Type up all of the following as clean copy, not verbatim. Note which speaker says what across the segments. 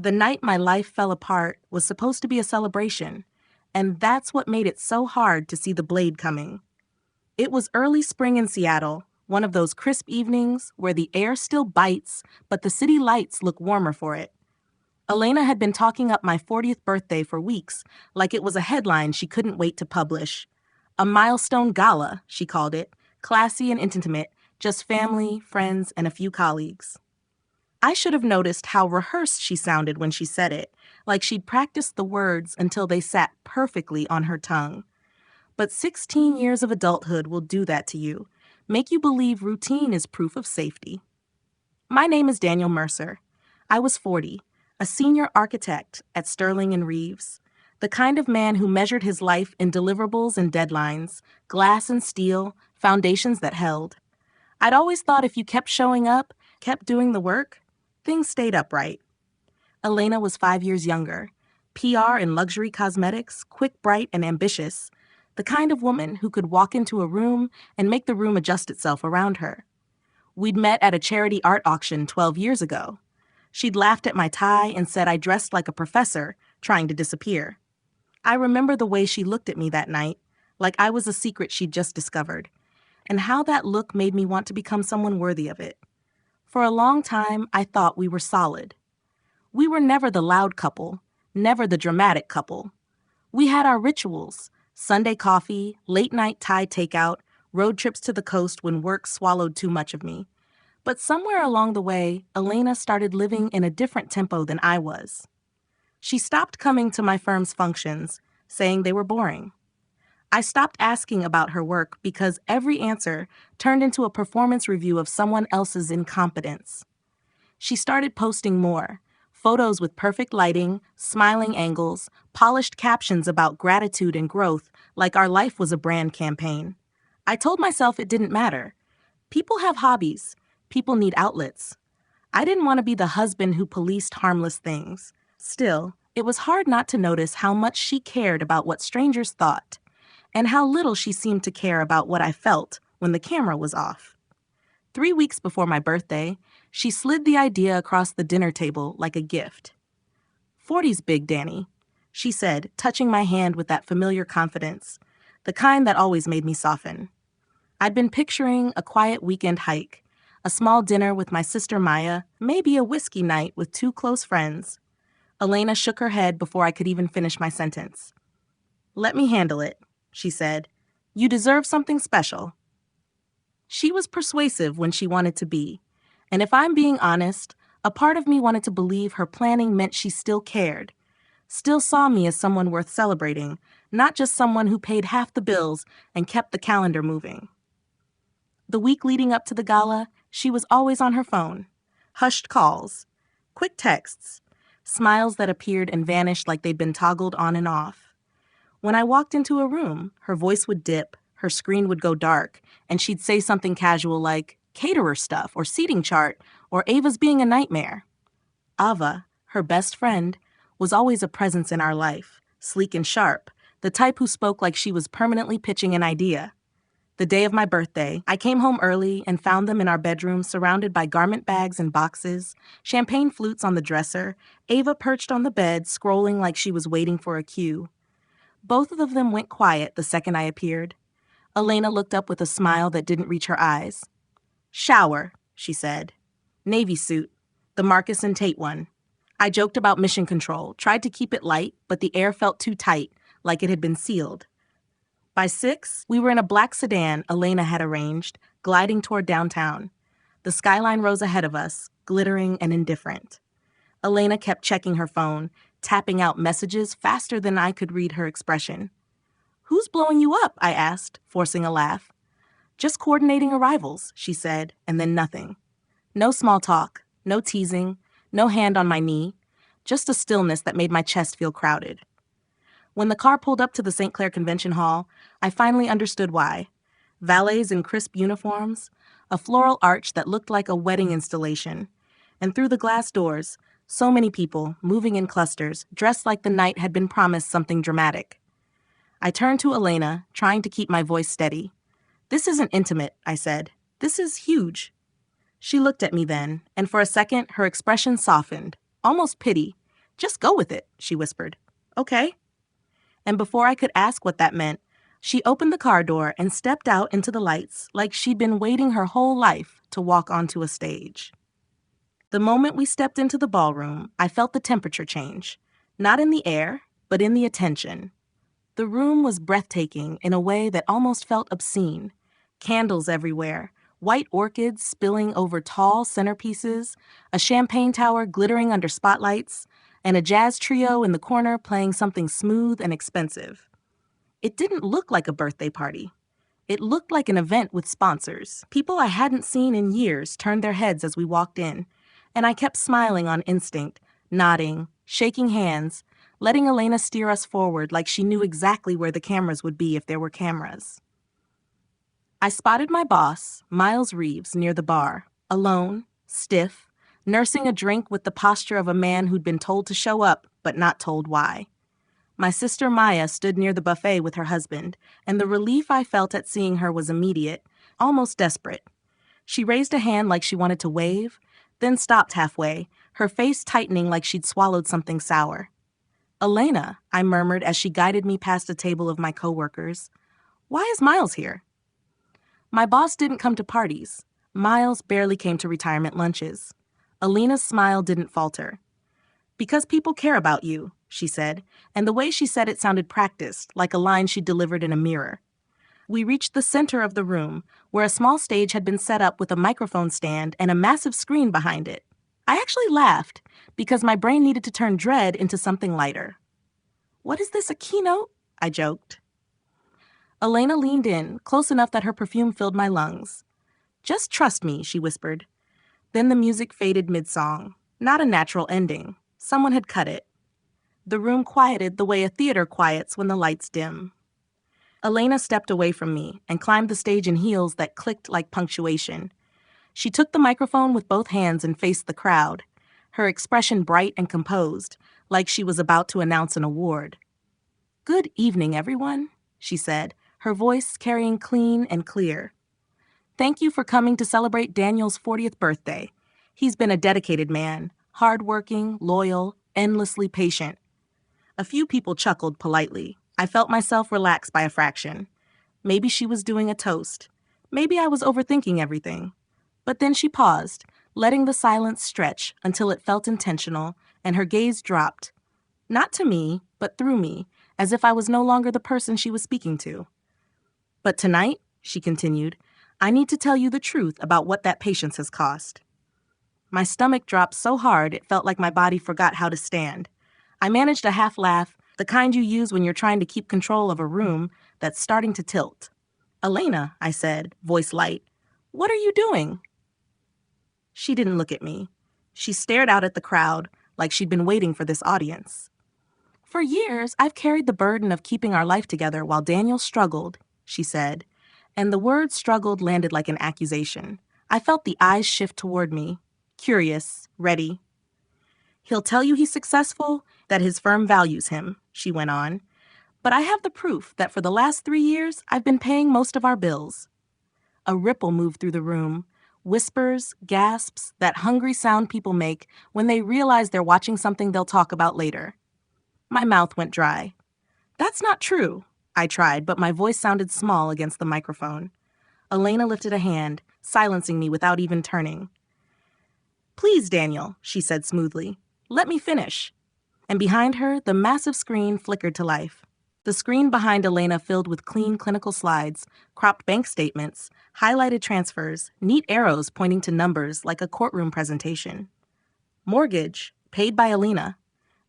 Speaker 1: The night my life fell apart was supposed to be a celebration, and that's what made it so hard to see the blade coming. It was early spring in Seattle, one of those crisp evenings where the air still bites, but the city lights look warmer for it. Elena had been talking up my 40th birthday for weeks, like it was a headline she couldn't wait to publish. A milestone gala, she called it, classy and intimate, just family, friends, and a few colleagues. I should have noticed how rehearsed she sounded when she said it, like she'd practiced the words until they sat perfectly on her tongue. But 16 years of adulthood will do that to you, make you believe routine is proof of safety. My name is Daniel Mercer. I was 40, a senior architect at Sterling and Reeves, the kind of man who measured his life in deliverables and deadlines, glass and steel, foundations that held. I'd always thought if you kept showing up, kept doing the work, things stayed upright. Elena was 5 years younger, PR and luxury cosmetics, quick, bright, and ambitious, the kind of woman who could walk into a room and make the room adjust itself around her. We'd met at a charity art auction 12 years ago. She'd laughed at my tie and said I dressed like a professor, trying to disappear. I remember the way she looked at me that night, like I was a secret she'd just discovered, and how that look made me want to become someone worthy of it. For a long time, I thought we were solid. We were never the loud couple, never the dramatic couple. We had our rituals, Sunday coffee, late-night Thai takeout, road trips to the coast when work swallowed too much of me. But somewhere along the way, Elena started living in a different tempo than I was. She stopped coming to my firm's functions, saying they were boring. I stopped asking about her work because every answer turned into a performance review of someone else's incompetence. She started posting more, photos with perfect lighting, smiling angles, polished captions about gratitude and growth, like our life was a brand campaign. I told myself it didn't matter. People have hobbies. People need outlets. I didn't want to be the husband who policed harmless things. Still, it was hard not to notice how much she cared about what strangers thought, and how little she seemed to care about what I felt when the camera was off. 3 weeks before my birthday, she slid the idea across the dinner table like a gift. "40's big, Danny," she said, touching my hand with that familiar confidence, the kind that always made me soften. I'd been picturing a quiet weekend hike, a small dinner with my sister Maya, maybe a whiskey night with 2 close friends. Elena shook her head before I could even finish my sentence. "Let me handle it," she said. "You deserve something special." She was persuasive when she wanted to be, and if I'm being honest, a part of me wanted to believe her planning meant she still cared, still saw me as someone worth celebrating, not just someone who paid half the bills and kept the calendar moving. The week leading up to the gala, she was always on her phone. Hushed calls, quick texts, smiles that appeared and vanished like they'd been toggled on and off. When I walked into a room, her voice would dip, her screen would go dark, and she'd say something casual like, "caterer stuff," or "seating chart," or "Ava's being a nightmare." Ava, her best friend, was always a presence in our life, sleek and sharp, the type who spoke like she was permanently pitching an idea. The day of my birthday, I came home early and found them in our bedroom surrounded by garment bags and boxes, champagne flutes on the dresser, Ava perched on the bed scrolling like she was waiting for a cue. Both of them went quiet the second I appeared. Elena looked up with a smile that didn't reach her eyes. "Shower," she said. "Navy suit, the Marcus and Tate one." I joked about mission control, tried to keep it light, but the air felt too tight, like it had been sealed. By 6, we were in a black sedan Elena had arranged, gliding toward downtown. The skyline rose ahead of us, glittering and indifferent. Elena kept checking her phone, tapping out messages faster than I could read her expression. "Who's blowing you up?" I asked, forcing a laugh. "Just coordinating arrivals," she said, and then nothing. No small talk, no teasing, no hand on my knee, just a stillness that made my chest feel crowded. When the car pulled up to the St. Clair Convention Hall, I finally understood why. Valets in crisp uniforms, a floral arch that looked like a wedding installation, and through the glass doors, so many people, moving in clusters, dressed like the night had been promised something dramatic. I turned to Elena, trying to keep my voice steady. "This isn't intimate," I said. "This is huge." She looked at me then, and for a second her expression softened, almost pity, Just go with it, she whispered. Okay. And before I could ask what that meant, she opened the car door and stepped out into the lights like she'd been waiting her whole life to walk onto a stage. The moment we stepped into the ballroom, I felt the temperature change. Not in the air, but in the attention. The room was breathtaking in a way that almost felt obscene. Candles everywhere, white orchids spilling over tall centerpieces, a champagne tower glittering under spotlights, and a jazz trio in the corner playing something smooth and expensive. It didn't look like a birthday party. It looked like an event with sponsors. People I hadn't seen in years turned their heads as we walked in, and I kept smiling on instinct, nodding, shaking hands, letting Elena steer us forward like she knew exactly where the cameras would be if there were cameras. I spotted my boss, Miles Reeves, near the bar, alone, stiff, nursing a drink with the posture of a man who'd been told to show up, but not told why. My sister Maya stood near the buffet with her husband, and the relief I felt at seeing her was immediate, almost desperate. She raised a hand like she wanted to wave, then stopped halfway, her face tightening like she'd swallowed something sour. "Elena," I murmured as she guided me past a table of my coworkers. "Why is Miles here?" My boss didn't come to parties. Miles barely came to retirement lunches. Elena's smile didn't falter. "Because people care about you," she said, and the way she said it sounded practiced, like a line she delivered in a mirror. We reached the center of the room, where a small stage had been set up with a microphone stand and a massive screen behind it. I actually laughed, because my brain needed to turn dread into something lighter. "What is this, a keynote?" I joked. Elena leaned in, close enough that her perfume filled my lungs. "Just trust me," she whispered. Then the music faded mid-song. Not a natural ending. Someone had cut it. The room quieted the way a theater quiets when the lights dim. Elena stepped away from me and climbed the stage in heels that clicked like punctuation. She took the microphone with both hands and faced the crowd, her expression bright and composed, like she was about to announce an award. "Good evening, everyone," she said, her voice carrying clean and clear. "Thank you for coming to celebrate Daniel's 40th birthday. He's been a dedicated man, hardworking, loyal, endlessly patient." A few people chuckled politely. I felt myself relax by a fraction. Maybe she was doing a toast. Maybe I was overthinking everything. But then she paused, letting the silence stretch until it felt intentional, and her gaze dropped. Not to me, but through me, as if I was no longer the person she was speaking to. "But tonight," she continued, "I need to tell you the truth about what that patience has cost." My stomach dropped so hard it felt like my body forgot how to stand. I managed a half laugh, the kind you use when you're trying to keep control of a room that's starting to tilt. "Elena," I said, voice light, "what are you doing?" She didn't look at me. She stared out at the crowd like she'd been waiting for this audience. "For years, I've carried the burden of keeping our life together while Daniel struggled," she said, and the word struggled landed like an accusation. I felt the eyes shift toward me, curious, ready. "He'll tell you he's successful, that his firm values him," she went on. "But I have the proof that for the last 3 years, I've been paying most of our bills." A ripple moved through the room. Whispers, gasps, that hungry sound people make when they realize they're watching something they'll talk about later. My mouth went dry. "That's not true," I tried, but my voice sounded small against the microphone. Elena lifted a hand, silencing me without even turning. "Please, Daniel," she said smoothly. "Let me finish." And behind her, the massive screen flickered to life. The screen behind Elena filled with clean clinical slides, cropped bank statements, highlighted transfers, neat arrows pointing to numbers like a courtroom presentation. Mortgage, paid by Elena.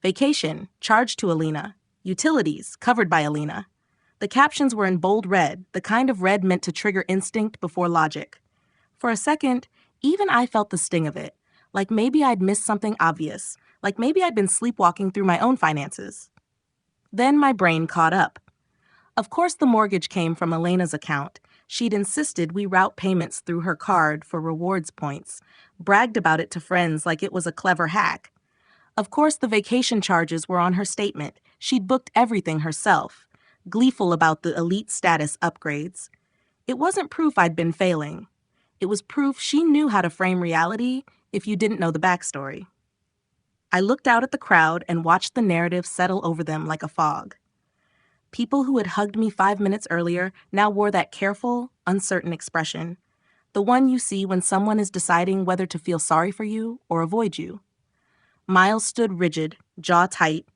Speaker 1: Vacation, charged to Elena. Utilities, covered by Elena. The captions were in bold red, the kind of red meant to trigger instinct before logic. For a second, even I felt the sting of it, like maybe I'd missed something obvious, like maybe I'd been sleepwalking through my own finances. Then my brain caught up. Of course the mortgage came from Elena's account. She'd insisted we route payments through her card for rewards points, bragged about it to friends like it was a clever hack. Of course the vacation charges were on her statement. She'd booked everything herself, gleeful about the elite status upgrades. It wasn't proof I'd been failing. It was proof she knew how to frame reality if you didn't know the backstory. I I looked out at the crowd and watched the narrative settle over them like a fog. People who had hugged me 5 minutes earlier now wore that careful, uncertain expression, the one you see when someone is deciding whether to feel sorry for you or avoid you. Miles stood rigid, jaw tight,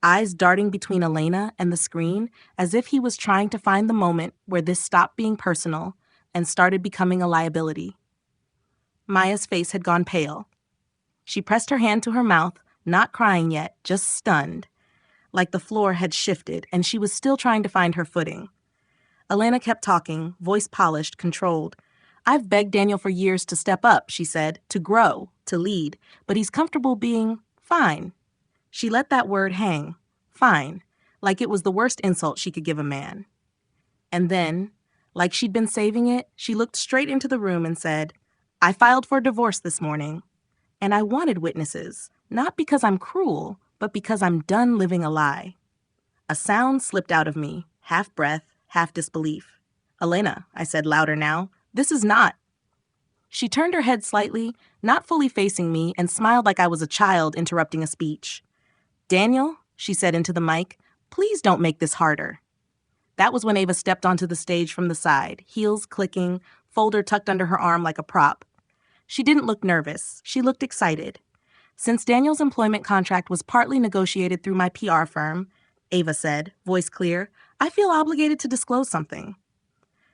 Speaker 1: eyes darting between Elena and the screen as if he was trying to find the moment where this stopped being personal and started becoming a liability. Maya's face had gone pale. She pressed her hand to her mouth, not crying yet, just stunned, like the floor had shifted and she was still trying to find her footing. Elena kept talking, voice polished, controlled. "I've begged Daniel for years to step up," she said, "to grow, to lead, but he's comfortable being fine." She let that word hang, fine, like it was the worst insult she could give a man. And then, like she'd been saving it, she looked straight into the room and said, "I filed for divorce this morning, and I wanted witnesses, not because I'm cruel, but because I'm done living a lie." A sound slipped out of me, half breath, half disbelief. "Elena," I said louder now, "this is not." She turned her head slightly, not fully facing me, and smiled like I was a child interrupting a speech. "Daniel," she said into the mic, "please don't make this harder." That was when Ava stepped onto the stage from the side, heels clicking, folder tucked under her arm like a prop. She didn't look nervous. She looked excited. "Since Daniel's employment contract was partly negotiated through my PR firm," Ava said, voice clear, "I feel obligated to disclose something."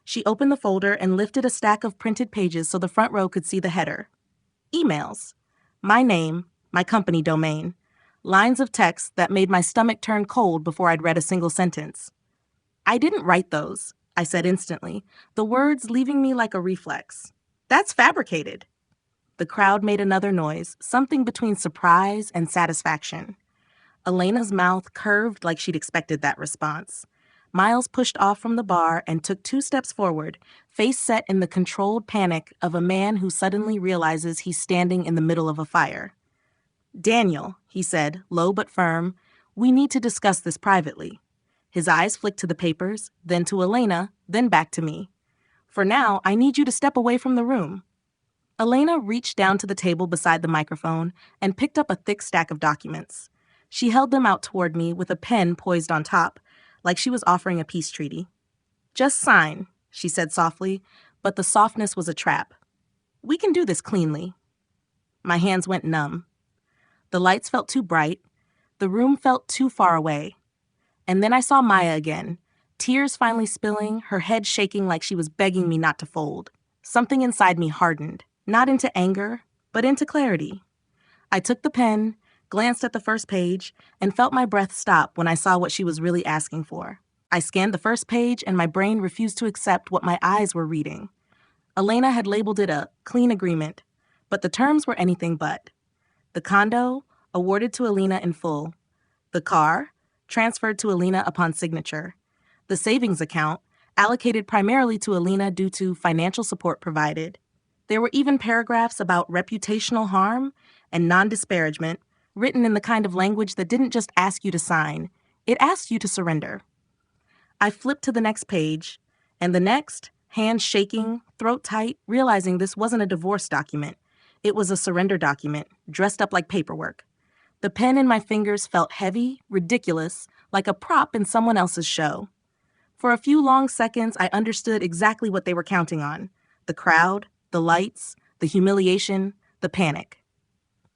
Speaker 1: She opened the folder and lifted a stack of printed pages so the front row could see the header. Emails. My name, my company domain. Lines of text that made my stomach turn cold before I'd read a single sentence. "I didn't write those," I said instantly, the words leaving me like a reflex. "That's fabricated." The crowd made another noise, something between surprise and satisfaction. Elena's mouth curved like she'd expected that response. Miles pushed off from the bar and took 2 steps forward, face set in the controlled panic of a man who suddenly realizes he's standing in the middle of a fire. "Daniel," he said, low but firm, "we need to discuss this privately." His eyes flicked to the papers, then to Elena, then back to me. "For now, I need you to step away from the room." Elena reached down to the table beside the microphone and picked up a thick stack of documents. She held them out toward me with a pen poised on top, like she was offering a peace treaty. "Just sign," she said softly, but the softness was a trap. "We can do this cleanly." My hands went numb. The lights felt too bright. The room felt too far away. And then I saw Maya again, tears finally spilling, her head shaking like she was begging me not to fold. Something inside me hardened, not into anger, but into clarity. I took the pen, glanced at the first page, and felt my breath stop when I saw what she was really asking for. I scanned the first page and my brain refused to accept what my eyes were reading. Elena had labeled it a clean agreement, but the terms were anything but. The condo, awarded to Elena in full. The car, transferred to Elena upon signature. The savings account, allocated primarily to Elena due to financial support provided. There were even paragraphs about reputational harm and non-disparagement, written in the kind of language that didn't just ask you to sign, it asked you to surrender. I flipped to the next page, and the next, hands shaking, throat tight, realizing this wasn't a divorce document. It was a surrender document, dressed up like paperwork. The pen in my fingers felt heavy, ridiculous, like a prop in someone else's show. For a few long seconds, I understood exactly what they were counting on. The crowd, the lights, the humiliation, the panic.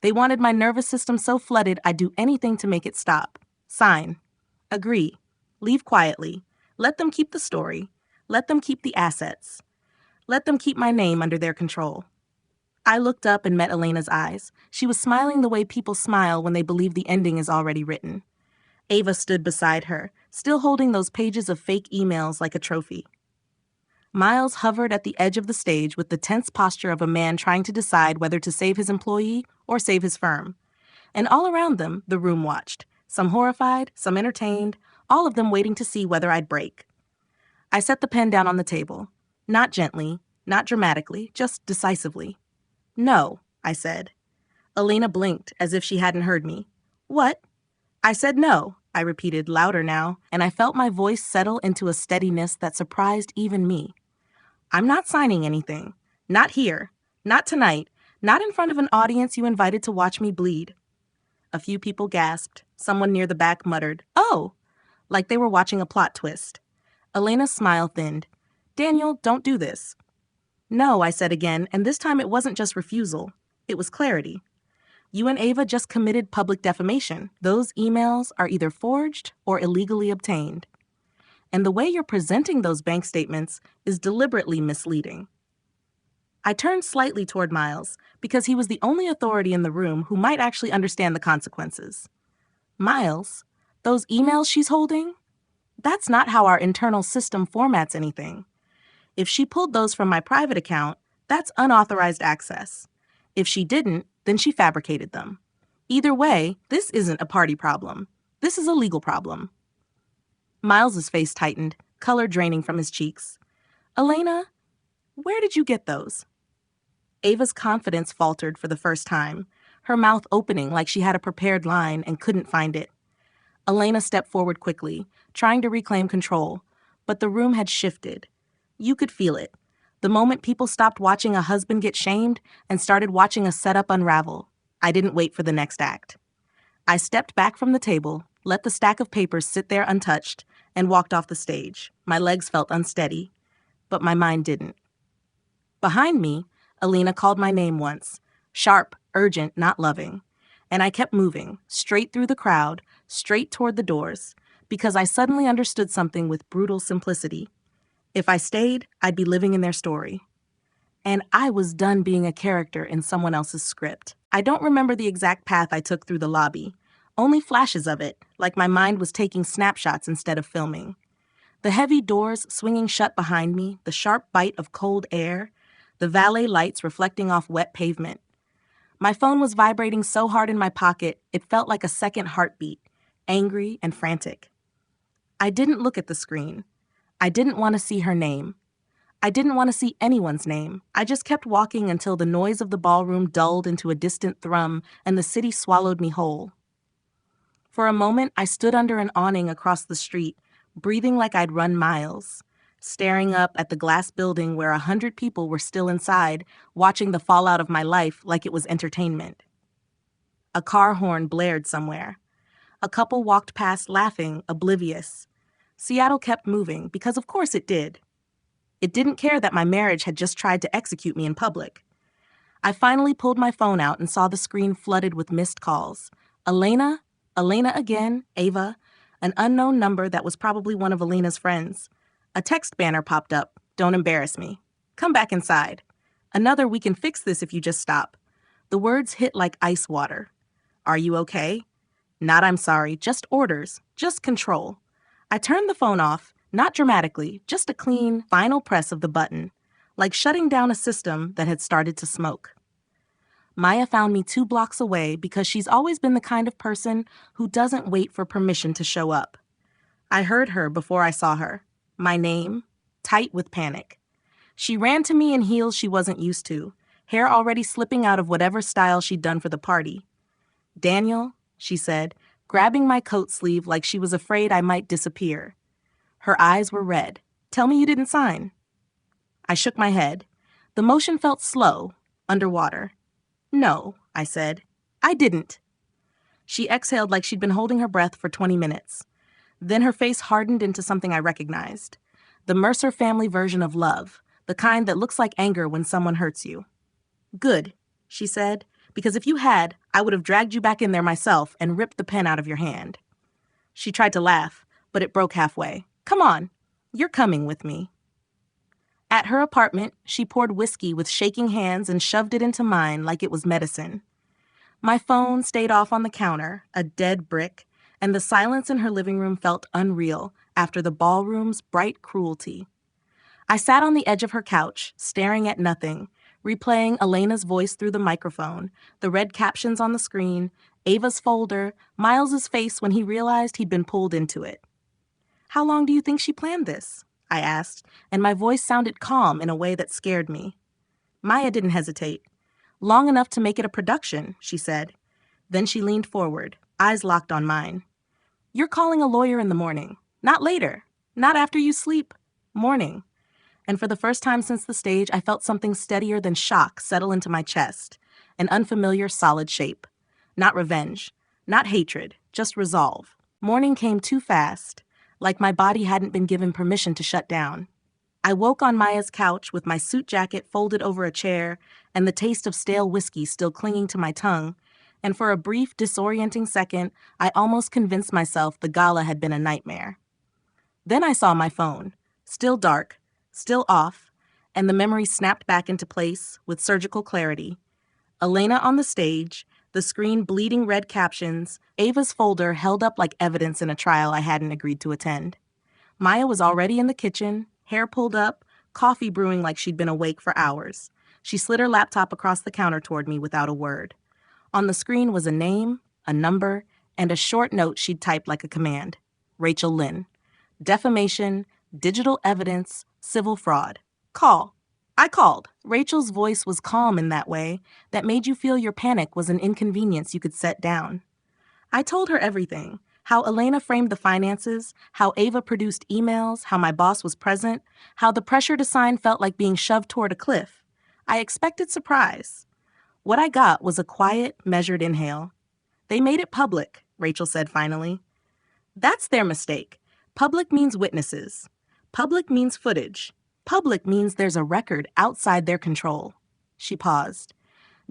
Speaker 1: They wanted my nervous system so flooded I'd do anything to make it stop. Sign. Agree. Leave quietly. Let them keep the story. Let them keep the assets. Let them keep my name under their control. I looked up and met Elena's eyes. She was smiling the way people smile when they believe the ending is already written. Ava stood beside her, still holding those pages of fake emails like a trophy. Miles hovered at the edge of the stage with the tense posture of a man trying to decide whether to save his employee or save his firm. And all around them, the room watched, some horrified, some entertained, all of them waiting to see whether I'd break. I set the pen down on the table, not gently, not dramatically, just decisively. "No," I said. Elena blinked as if she hadn't heard me. "What?" "I said no," I repeated louder now, and I felt my voice settle into a steadiness that surprised even me. "I'm not signing anything. Not here. Not tonight. Not in front of an audience you invited to watch me bleed." A few people gasped. Someone near the back muttered, "Oh!" like they were watching a plot twist. Elena's smile thinned. "Daniel, don't do this." "No," I said again, and this time it wasn't just refusal. It was clarity. "You and Ava just committed public defamation. Those emails are either forged or illegally obtained. And the way you're presenting those bank statements is deliberately misleading." I turned slightly toward Miles, because he was the only authority in the room who might actually understand the consequences. "Miles, those emails she's holding? That's not how our internal system formats anything. If she pulled those from my private account, that's unauthorized access. If she didn't, then she fabricated them. Either way, this isn't a party problem. This is a legal problem." Miles's face tightened, color draining from his cheeks. "Elena, where did you get those?" Ava's confidence faltered for the first time, her mouth opening like she had a prepared line and couldn't find it. Elena stepped forward quickly, trying to reclaim control, but the room had shifted. You could feel it. The moment people stopped watching a husband get shamed and started watching a setup unravel. I didn't wait for the next act. I stepped back from the table, let the stack of papers sit there untouched, and walked off the stage. My legs felt unsteady, but my mind didn't. Behind me, Elena called my name once, sharp, urgent, not loving, and I kept moving, straight through the crowd, straight toward the doors, because I suddenly understood something with brutal simplicity. If I stayed, I'd be living in their story. And I was done being a character in someone else's script. I don't remember the exact path I took through the lobby, only flashes of it, like my mind was taking snapshots instead of filming. The heavy doors swinging shut behind me, the sharp bite of cold air, the valet lights reflecting off wet pavement. My phone was vibrating so hard in my pocket, it felt like a second heartbeat, angry and frantic. I didn't look at the screen. I didn't want to see her name. I didn't want to see anyone's name. I just kept walking until the noise of the ballroom dulled into a distant thrum and the city swallowed me whole. For a moment, I stood under an awning across the street, breathing like I'd run miles, staring up at the glass building where 100 people were still inside, watching the fallout of my life like it was entertainment. A car horn blared somewhere. A couple walked past laughing, oblivious. Seattle kept moving, because of course it did. It didn't care that my marriage had just tried to execute me in public. I finally pulled my phone out and saw the screen flooded with missed calls. Elena, Elena again, Ava, an unknown number that was probably one of Elena's friends. A text banner popped up, "Don't embarrass me. Come back inside. Another, 'We can fix this if you just stop.' The words hit like ice water. Are you okay? Not 'I'm sorry,' just orders, just control." I turned the phone off, not dramatically, just a clean, final press of the button, like shutting down a system that had started to smoke. Maya found me 2 blocks away because she's always been the kind of person who doesn't wait for permission to show up. I heard her before I saw her. My name, tight with panic. She ran to me in heels she wasn't used to, hair already slipping out of whatever style she'd done for the party. "Daniel," she said, grabbing my coat sleeve like she was afraid I might disappear. Her eyes were red. "Tell me you didn't sign." I shook my head. The motion felt slow, underwater. "No," I said. "I didn't." She exhaled like she'd been holding her breath for 20 minutes. Then her face hardened into something I recognized. The Mercer family version of love, the kind that looks like anger when someone hurts you. "Good," she said, "because if you had, I would have dragged you back in there myself and ripped the pen out of your hand." She tried to laugh, but it broke halfway. "Come on, you're coming with me." At her apartment, she poured whiskey with shaking hands and shoved it into mine like it was medicine. My phone stayed off on the counter, a dead brick, and the silence in her living room felt unreal after the ballroom's bright cruelty. I sat on the edge of her couch, staring at nothing, replaying Elena's voice through the microphone, the red captions on the screen, Ava's folder, Miles's face when he realized he'd been pulled into it. "How long do you think she planned this?" I asked, and my voice sounded calm in a way that scared me. Maya didn't hesitate. "Long enough to make it a production," she said. Then she leaned forward, eyes locked on mine. "You're calling a lawyer in the morning. Not later. Not after you sleep. Morning." And for the first time since the stage, I felt something steadier than shock settle into my chest, an unfamiliar solid shape. Not revenge, Not hatred, just resolve. Morning came too fast, like my body hadn't been given permission to shut down. I woke on Maya's couch with my suit jacket folded over a chair and the taste of stale whiskey still clinging to my tongue, and for a brief, disorienting second, I almost convinced myself the gala had been a nightmare. Then I saw my phone, still dark, still off, and the memory snapped back into place with surgical clarity. Elena on the stage, the screen bleeding red captions, Ava's folder held up like evidence in a trial I hadn't agreed to attend. Maya was already in the kitchen, hair pulled up, coffee brewing like she'd been awake for hours. She slid her laptop across the counter toward me without a word. On the screen was a name, a number, and a short note she'd typed like a command. Rachel Lynn. Defamation, digital evidence, civil fraud. Call. I called. Rachel's voice was calm in that way that made you feel your panic was an inconvenience you could set down. I told her everything. How Elena framed the finances, how Ava produced emails, how my boss was present, how the pressure to sign felt like being shoved toward a cliff. I expected surprise. What I got was a quiet, measured inhale. They made it public, Rachel said finally. That's their mistake. Public means witnesses. Public means footage. Public means there's a record outside their control. She paused.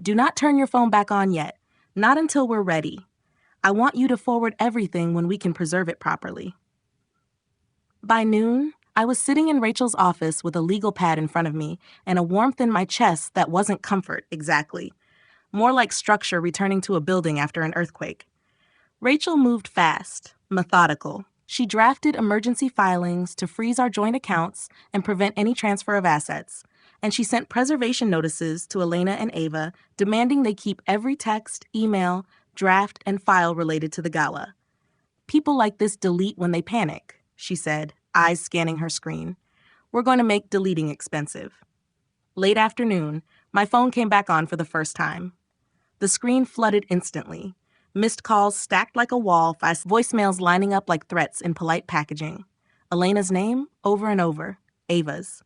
Speaker 1: Do not turn your phone back on yet. Not until we're ready. I want you to forward everything when we can preserve it properly. By noon, I was sitting in Rachel's office with a legal pad in front of me and a warmth in my chest that wasn't comfort, exactly. More like structure returning to a building after an earthquake. Rachel moved fast, methodical. She drafted emergency filings to freeze our joint accounts and prevent any transfer of assets. And she sent preservation notices to Elena and Ava demanding they keep every text, email, draft, and file related to the gala. People like this delete when they panic, she said, eyes scanning her screen. We're going to make deleting expensive. Late afternoon, my phone came back on for the first time. The screen flooded instantly. Missed calls stacked like a wall, voicemails lining up like threats in polite packaging. Elena's name, over and over. Ava's.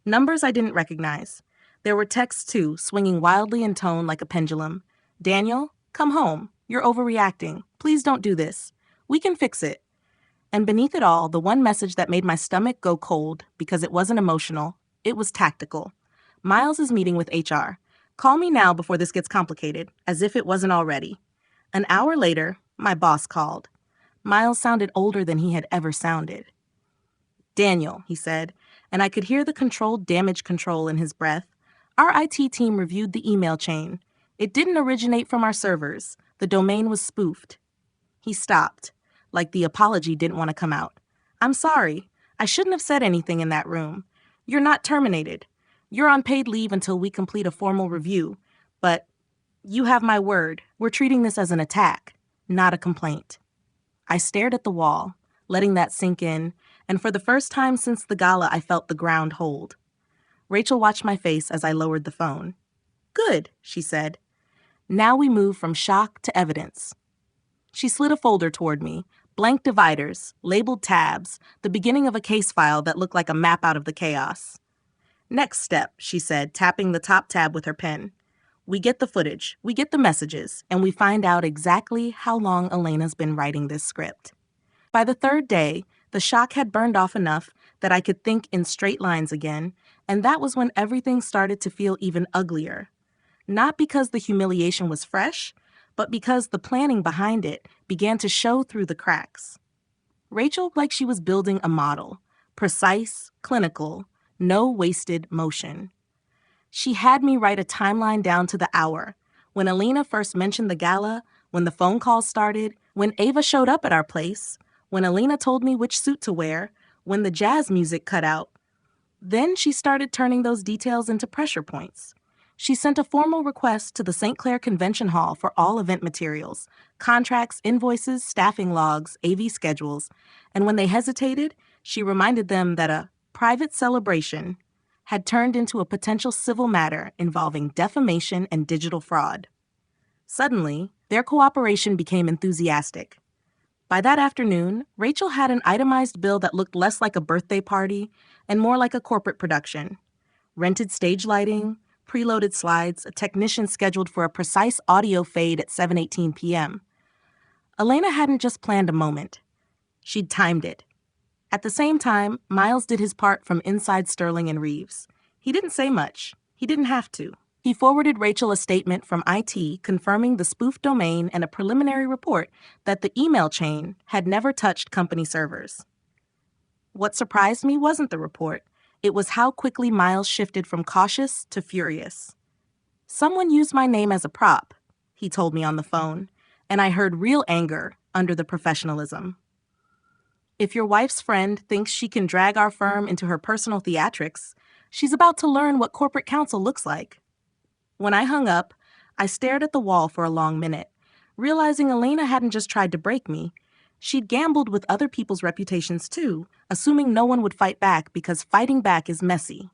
Speaker 1: Numbers I didn't recognize. There were texts, too, swinging wildly in tone like a pendulum. Daniel, come home. You're overreacting. Please don't do this. We can fix it. And beneath it all, the one message that made my stomach go cold because it wasn't emotional, it was tactical. Miles is meeting with HR. Call me now before this gets complicated, as if it wasn't already. An hour later, my boss called. Miles sounded older than he had ever sounded. Daniel, he said, and I could hear the controlled damage control in his breath. Our IT team reviewed the email chain. It didn't originate from our servers. The domain was spoofed. He stopped, like the apology didn't want to come out. I'm sorry. I shouldn't have said anything in that room. You're not terminated. You're on paid leave until we complete a formal review. But you have my word. We're treating this as an attack, not a complaint. I stared at the wall, letting that sink in, and for the first time since the gala, I felt the ground hold. Rachel watched my face as I lowered the phone. Good, she said. Now we move from shock to evidence. She slid a folder toward me, blank dividers, labeled tabs, the beginning of a case file that looked like a map out of the chaos. Next step, she said, tapping the top tab with her pen. We get the footage, we get the messages, and we find out exactly how long Elena's been writing this script. By the third day, the shock had burned off enough that I could think in straight lines again, and that was when everything started to feel even uglier. Not because the humiliation was fresh, but because the planning behind it began to show through the cracks. Rachel looked like she was building a model, precise, clinical, no wasted motion. She had me write a timeline down to the hour. When Elena first mentioned the gala, when the phone calls started, when Ava showed up at our place, when Elena told me which suit to wear, when the jazz music cut out. Then she started turning those details into pressure points. She sent a formal request to the St. Clair Convention Hall for all event materials, contracts, invoices, staffing logs, AV schedules, and when they hesitated, she reminded them that a private celebration had turned into a potential civil matter involving defamation and digital fraud. Suddenly, their cooperation became enthusiastic. By that afternoon, Rachel had an itemized bill that looked less like a birthday party and more like a corporate production. Rented stage lighting, preloaded slides, a technician scheduled for a precise audio fade at 7:18 p.m. Elena hadn't just planned a moment. She'd timed it. At the same time, Miles did his part from inside Sterling and Reeves. He didn't say much. He didn't have to. He forwarded Rachel a statement from IT confirming the spoofed domain and a preliminary report that the email chain had never touched company servers. What surprised me wasn't the report. It was how quickly Miles shifted from cautious to furious. "Someone used my name as a prop," he told me on the phone, and I heard real anger under the professionalism. "If your wife's friend thinks she can drag our firm into her personal theatrics, she's about to learn what corporate counsel looks like." When I hung up, I stared at the wall for a long minute, realizing Elena hadn't just tried to break me. She'd gambled with other people's reputations too, assuming no one would fight back because fighting back is messy.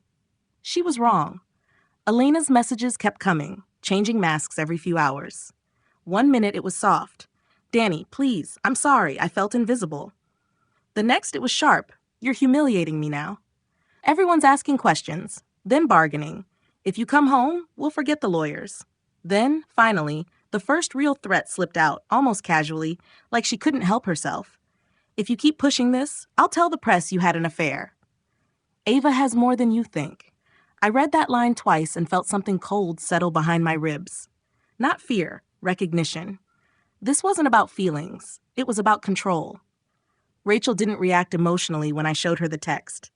Speaker 1: She was wrong. Elena's messages kept coming, changing masks every few hours. One minute it was soft. "Danny, please, I'm sorry, I felt invisible." The next it was sharp. "You're humiliating me now." Everyone's asking questions, then bargaining. "If you come home, we'll forget the lawyers." Then, finally, the first real threat slipped out, almost casually, like she couldn't help herself. "If you keep pushing this, I'll tell the press you had an affair." "Ava has more than you think." I read that line twice and felt something cold settle behind my ribs. Not fear, recognition. This wasn't about feelings. It was about control. Rachel didn't react emotionally when I showed her the text.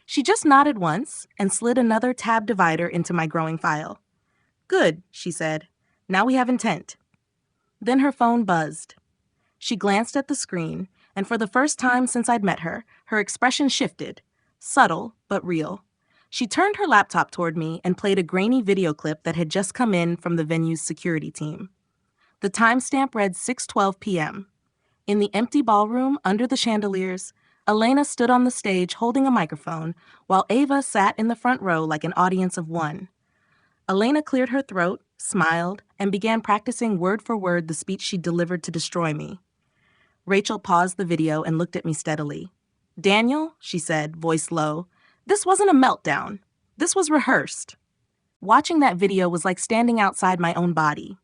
Speaker 1: She just nodded once and slid another tab divider into my growing file. "Good," she said. "Now we have intent." Then her phone buzzed. She glanced at the screen, and for the first time since I'd met her, her expression shifted. Subtle, but real. She turned her laptop toward me and played a grainy video clip that had just come in from the venue's security team. The timestamp read 6:12 p.m. In the empty ballroom under the chandeliers, Elena stood on the stage holding a microphone, while Ava sat in the front row like an audience of one. Elena cleared her throat, smiled, and began practicing word for word the speech she'd delivered to destroy me. Rachel paused the video and looked at me steadily. "Daniel," she said, voice low, "this wasn't a meltdown. This was rehearsed." Watching that video was like standing outside my own body.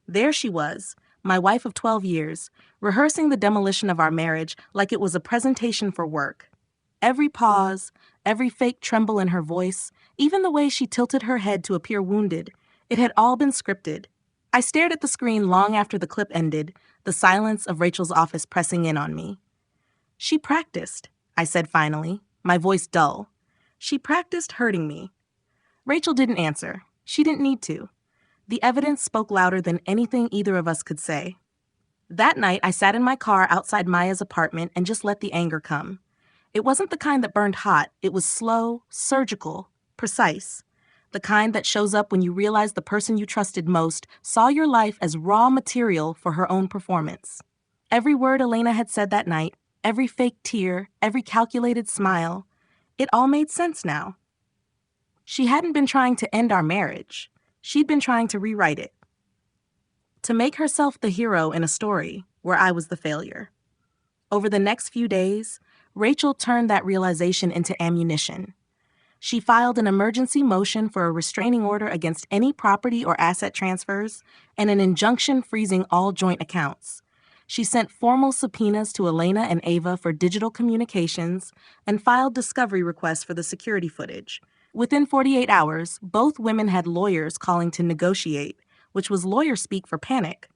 Speaker 1: There she was, my wife of 12 years, rehearsing the demolition of our marriage like it was a presentation for work. Every pause, every fake tremble in her voice, even the way she tilted her head to appear wounded, it had all been scripted. I stared at the screen long after the clip ended, the silence of Rachel's office pressing in on me. "She practiced," I said finally, my voice dull. "She practiced hurting me." Rachel didn't answer. She didn't need to. The evidence spoke louder than anything either of us could say. That night, I sat in my car outside Maya's apartment and just let the anger come. It wasn't the kind that burned hot. It was slow, surgical, precise. The kind that shows up when you realize the person you trusted most saw your life as raw material for her own performance. Every word Elena had said that night, every fake tear, every calculated smile, it all made sense now. She hadn't been trying to end our marriage. She'd been trying to rewrite it. To make herself the hero in a story where I was the failure. Over the next few days, Rachel turned that realization into ammunition. She filed an emergency motion for a restraining order against any property or asset transfers and an injunction freezing all joint accounts. She sent formal subpoenas to Elena and Ava for digital communications and filed discovery requests for the security footage. Within 48 hours, both women had lawyers calling to negotiate, which was lawyer speak for panic.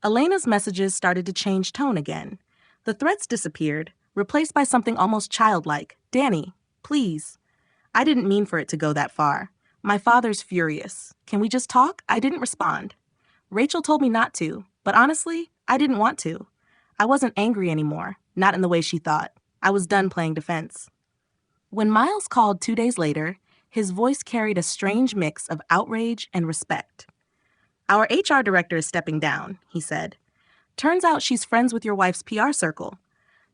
Speaker 1: Elena's messages started to change tone again. The threats disappeared, replaced by something almost childlike. "Danny, please." I didn't mean for it to go that far. "My father's furious. Can we just talk?" I didn't respond. Rachel told me not to, but honestly, I didn't want to. I wasn't angry anymore, not in the way she thought. I was done playing defense. When Miles called 2 days later, his voice carried a strange mix of outrage and respect. "Our HR director is stepping down," he said. "Turns out she's friends with your wife's PR circle.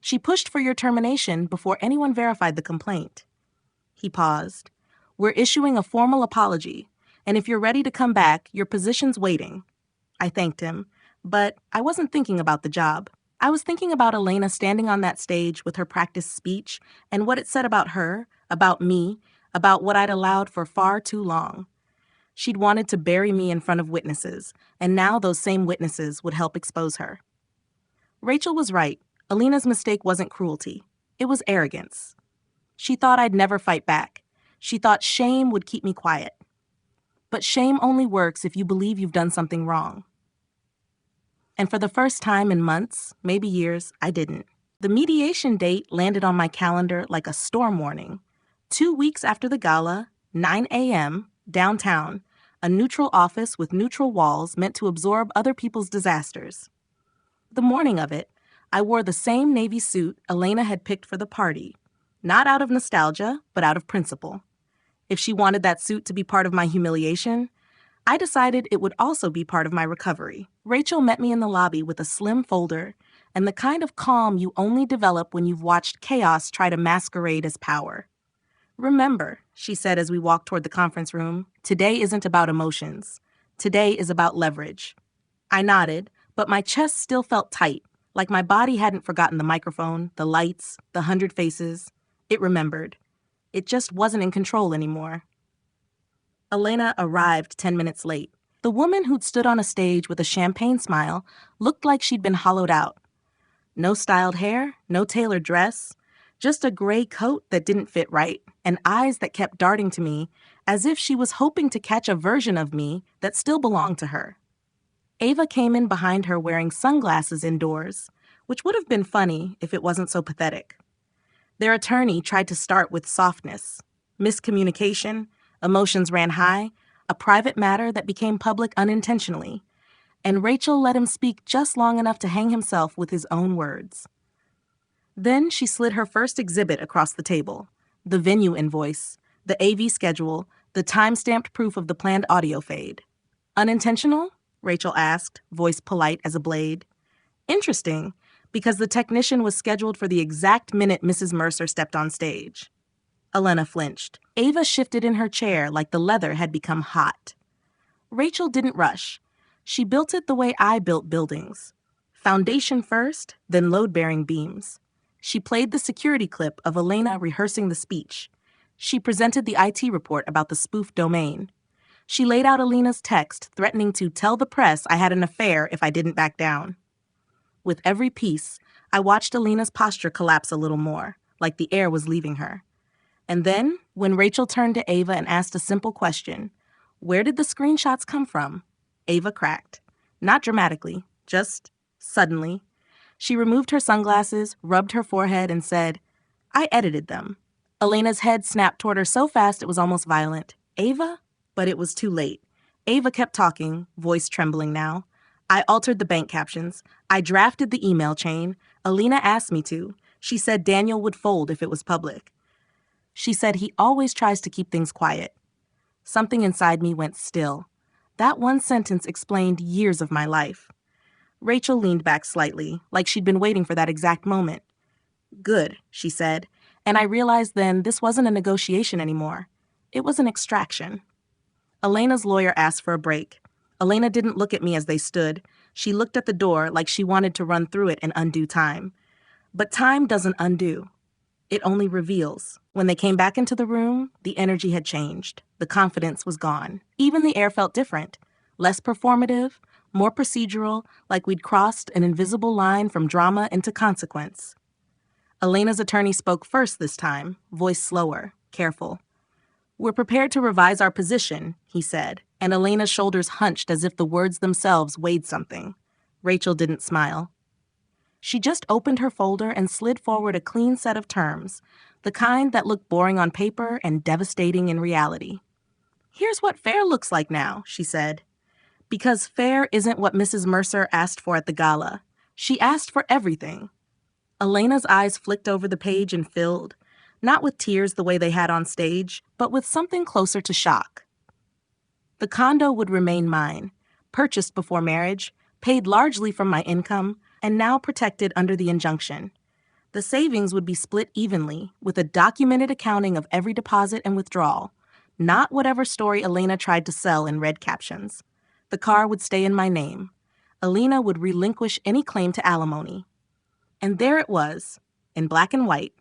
Speaker 1: She pushed for your termination before anyone verified the complaint." He paused. "We're issuing a formal apology, and if you're ready to come back, your position's waiting." I thanked him, but I wasn't thinking about the job. I was thinking about Elena standing on that stage with her practiced speech and what it said about her, about me, about what I'd allowed for far too long. She'd wanted to bury me in front of witnesses, and now those same witnesses would help expose her. Rachel was right. Alina's mistake wasn't cruelty. It was arrogance. She thought I'd never fight back. She thought shame would keep me quiet. But shame only works if you believe you've done something wrong. And for the first time in months, maybe years, I didn't. The mediation date landed on my calendar like a storm warning. 2 weeks after the gala, 9 a.m., downtown, a neutral office with neutral walls meant to absorb other people's disasters. The morning of it, I wore the same navy suit Elena had picked for the party, not out of nostalgia, but out of principle. If she wanted that suit to be part of my humiliation, I decided it would also be part of my recovery. Rachel met me in the lobby with a slim folder and the kind of calm you only develop when you've watched chaos try to masquerade as power. "Remember," she said as we walked toward the conference room, "today isn't about emotions. Today is about leverage." I nodded, but my chest still felt tight, like my body hadn't forgotten the microphone, the lights, the 100 faces. It remembered. It just wasn't in control anymore. Elena arrived 10 minutes late. The woman who'd stood on a stage with a champagne smile looked like she'd been hollowed out. No styled hair, no tailored dress, just a gray coat that didn't fit right, and eyes that kept darting to me as if she was hoping to catch a version of me that still belonged to her. Ava came in behind her wearing sunglasses indoors, which would have been funny if it wasn't so pathetic. Their attorney tried to start with softness, miscommunication, emotions ran high, a private matter that became public unintentionally, and Rachel let him speak just long enough to hang himself with his own words. Then she slid her first exhibit across the table, the venue invoice, the AV schedule, the time-stamped proof of the planned audio fade. "Unintentional?" Rachel asked, voice polite as a blade. "Interesting, because the technician was scheduled for the exact minute Mrs. Mercer stepped on stage." Elena flinched. Ava shifted in her chair like the leather had become hot. Rachel didn't rush. She built it the way I built buildings. Foundation first, then load-bearing beams. She played the security clip of Elena rehearsing the speech. She presented the IT report about the spoofed domain. She laid out Elena's text, threatening to tell the press I had an affair if I didn't back down. With every piece, I watched Elena's posture collapse a little more, like the air was leaving her. And then, when Rachel turned to Ava and asked a simple question, "Where did the screenshots come from?" Ava cracked. Not dramatically, just suddenly. She removed her sunglasses, rubbed her forehead, and said, "I edited them." Elena's head snapped toward her so fast it was almost violent. "Ava?" But it was too late. Ava kept talking, voice trembling now. "I altered the bank captions. I drafted the email chain. Elena asked me to. She said Daniel would fold if it was public. She said he always tries to keep things quiet." Something inside me went still. That one sentence explained years of my life. Rachel leaned back slightly, like she'd been waiting for that exact moment. "Good," she said, and I realized then this wasn't a negotiation anymore. It was an extraction. Elena's lawyer asked for a break. Elena didn't look at me as they stood. She looked at the door like she wanted to run through it and undo time. But time doesn't undo. It only reveals. When they came back into the room, the energy had changed. The confidence was gone. Even the air felt different. Less performative, more procedural, like we'd crossed an invisible line from drama into consequence. Elena's attorney spoke first this time, voice slower, careful. "We're prepared to revise our position," he said, and Elena's shoulders hunched as if the words themselves weighed something. Rachel didn't smile. She just opened her folder and slid forward a clean set of terms, the kind that looked boring on paper and devastating in reality. "Here's what fair looks like now," she said. Because fair isn't what Mrs. Mercer asked for at the gala. She asked for everything. Elena's eyes flicked over the page and filled, not with tears the way they had on stage, but with something closer to shock. The condo would remain mine, purchased before marriage, paid largely from my income, and now protected under the injunction. The savings would be split evenly, with a documented accounting of every deposit and withdrawal, not whatever story Elena tried to sell in red captions. The car would stay in my name. Elena would relinquish any claim to alimony. And there it was, in black and white.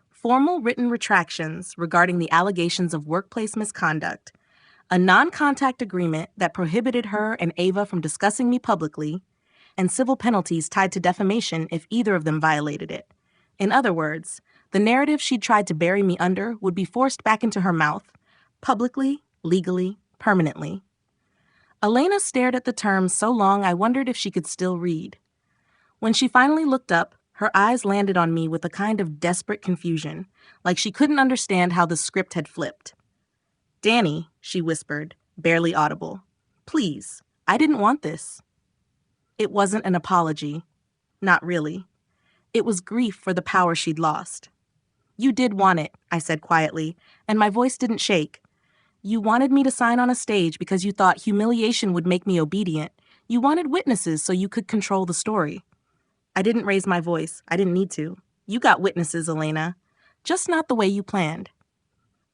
Speaker 1: Formal written retractions regarding the allegations of workplace misconduct, a non-contact agreement that prohibited her and Ava from discussing me publicly, and civil penalties tied to defamation if either of them violated it. In other words, the narrative she'd tried to bury me under would be forced back into her mouth, publicly, legally, permanently. Elena stared at the terms so long I wondered if she could still read. When she finally looked up, her eyes landed on me with a kind of desperate confusion, like she couldn't understand how the script had flipped. "Danny," she whispered, barely audible. "Please, I didn't want this." It wasn't an apology. Not really. It was grief for the power she'd lost. "You did want it," I said quietly, and my voice didn't shake. "You wanted me to sign on a stage because you thought humiliation would make me obedient. You wanted witnesses so you could control the story." I didn't raise my voice. I didn't need to. "You got witnesses, Elena. Just not the way you planned."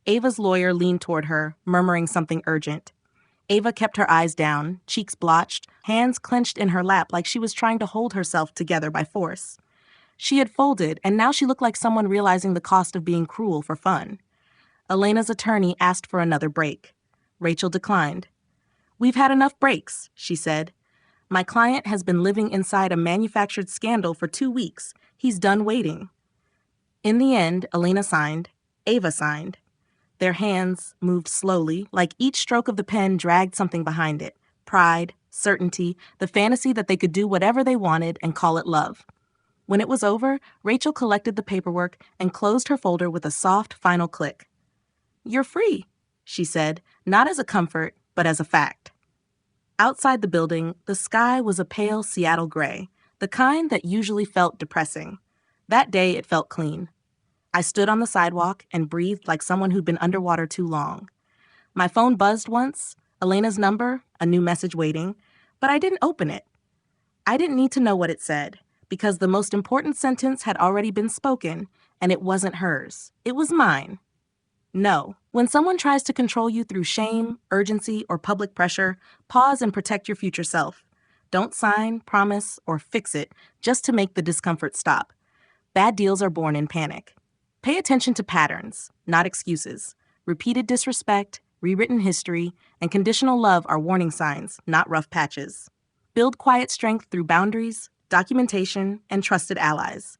Speaker 1: Ava's lawyer leaned toward her, murmuring something urgent. Ava kept her eyes down, cheeks blotched, hands clenched in her lap like she was trying to hold herself together by force. She had folded, and now she looked like someone realizing the cost of being cruel for fun. Elena's attorney asked for another break. Rachel declined. "We've had enough breaks," she said. "My client has been living inside a manufactured scandal for 2 weeks. He's done waiting." In the end, Elena signed. Ava signed. Their hands moved slowly, like each stroke of the pen dragged something behind it. Pride, certainty, the fantasy that they could do whatever they wanted and call it love. When it was over, Rachel collected the paperwork and closed her folder with a soft, final click. "You're free," she said, not as a comfort, but as a fact. Outside the building, the sky was a pale Seattle gray, the kind that usually felt depressing. That day, it felt clean. I stood on the sidewalk and breathed like someone who'd been underwater too long. My phone buzzed once, Elena's number, a new message waiting, but I didn't open it. I didn't need to know what it said, because the most important sentence had already been spoken, and it wasn't hers. It was mine. No. When someone tries to control you through shame, urgency, or public pressure, pause and protect your future self. Don't sign, promise, or fix it just to make the discomfort stop. Bad deals are born in panic. Pay attention to patterns, not excuses. Repeated disrespect, rewritten history, and conditional love are warning signs, not rough patches. Build quiet strength through boundaries, documentation, and trusted allies.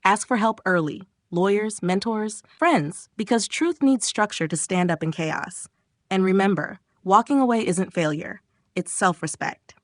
Speaker 1: Ask for help early. Lawyers, mentors, friends, because truth needs structure to stand up in chaos. And remember, walking away isn't failure, it's self-respect.